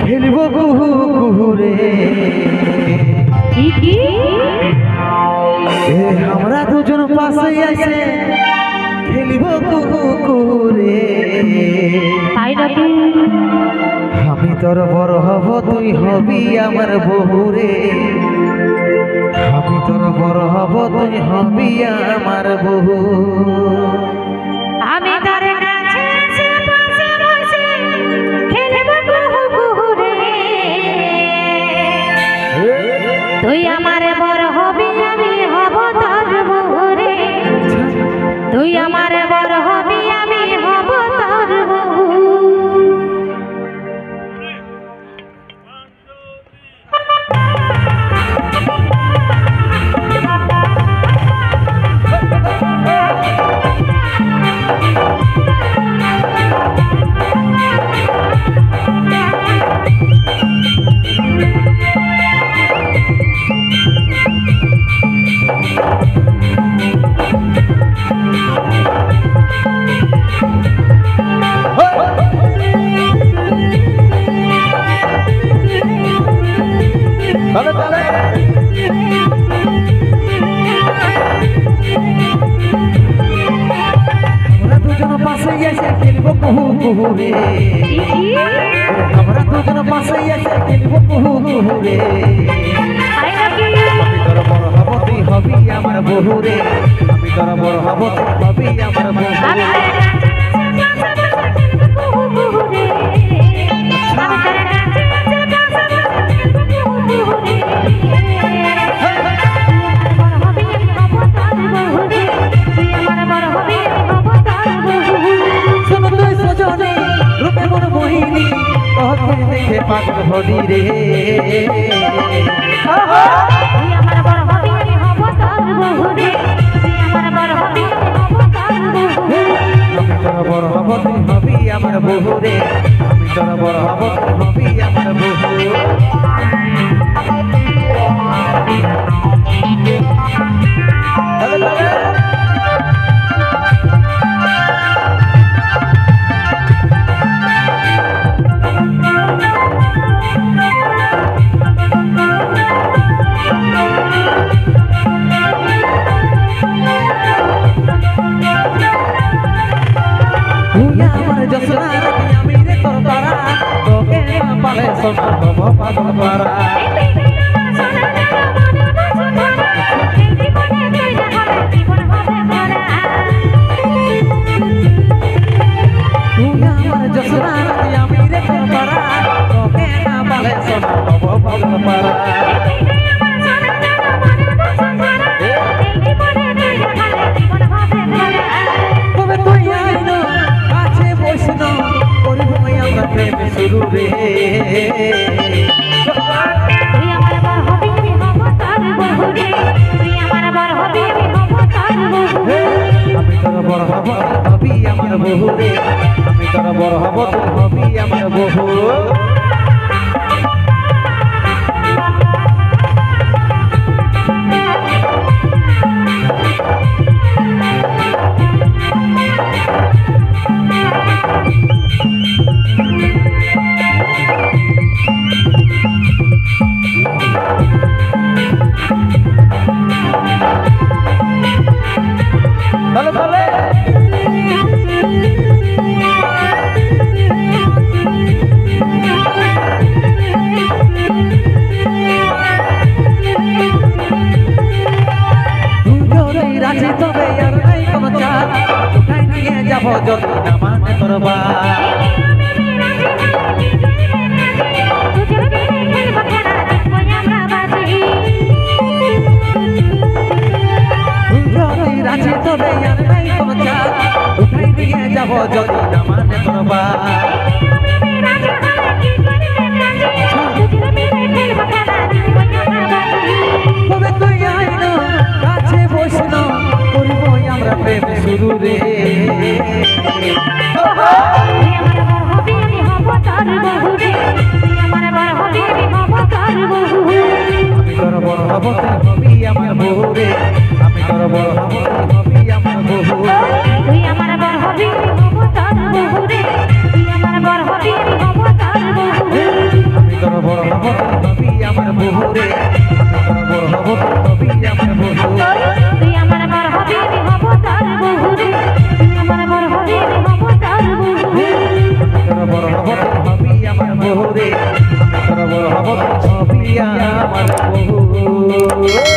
খেলব কুহু কুহুরে আমরা দুজন পাশে আছে খেলব কুহু কুহুরে আমি তোর বড় হব তুই হবি আমার বহুরে আমি তোর বড় হব তুই হবি আমার বহু আমি তোর কাছে এসে বসে বসে খেলব কুহু কুহুরে তুই আমার বড় হবি আমি হব তোর বহুরে তুই আমার বড় হবি আমি হব তোর বহু আমরা দুজন পাশে এসে খেলব কুহু কুহুরে আমরা দুজন পাশে এসে খেলব কুহু কুহুরে আমি তোর বড় হব তুই হবি আমার বহুরে আমি তোর বড় হব তুই হবি আমার বহুরে দেখে পাগল হলি রে তুই আমার বড় হবি আমি হব তোর বহুরে তুই আমার বড় হবি আমি হব তোর বহুরে আমি তোর বড় হব তুই হবি আমার বহুরে আমি তোর বড় হব তুই হবি আমার বহু আমি রে তোর তারা তোকে না পালে সোনা হব পাগল পারা তুই আমার জসনা আমি রে তোর তারা তোকে না পালে সোনা হব পাগল পারা তবে তুই আইন কাছে বসন করব আমরা প্রেম শুরু রে তুই আমার বড় হবি আমি হব তোর বহুরে তুই আমার বড় হবি আমি হব তোর বহুরে আমি তোর বড় হব হবি আমার বহুরে আমি তোর বড় হব তুই হবি আমার বহু রাজি তবে আর নাই কোনো চাপ উঠাই নিয়ে যাবো যদি না মানে তোর রাজি তবে আর নাই কোনো চাপ উঠাই নিয়ে যাবো যদি না মানে তোর তবে তুই আইন কাছে বসন করব আমরা প্রেম শুরু রে তুই আমার বড় হবি আমি হব তোর বহুরে তুই আমার বড় হবি আমি হব তোর বহুরে আমি তোর বড় হব তুই হবি আমার বহুরে আমি তোর বড় হব তুই হবি আমার বহু তুই আমার বড় হবি আমি হব তোর বহুরে তুই আমার বড় হবি আমি হব তোর বহুরে হবি আমার বহু তুই আমার বর হবি আমি হব তোর বহু রে তুই আমার বর হবি আমি হব তোর বহু তোর বড় হব হবি আমার বহু রে তোর বড় হব হবি আমার বহু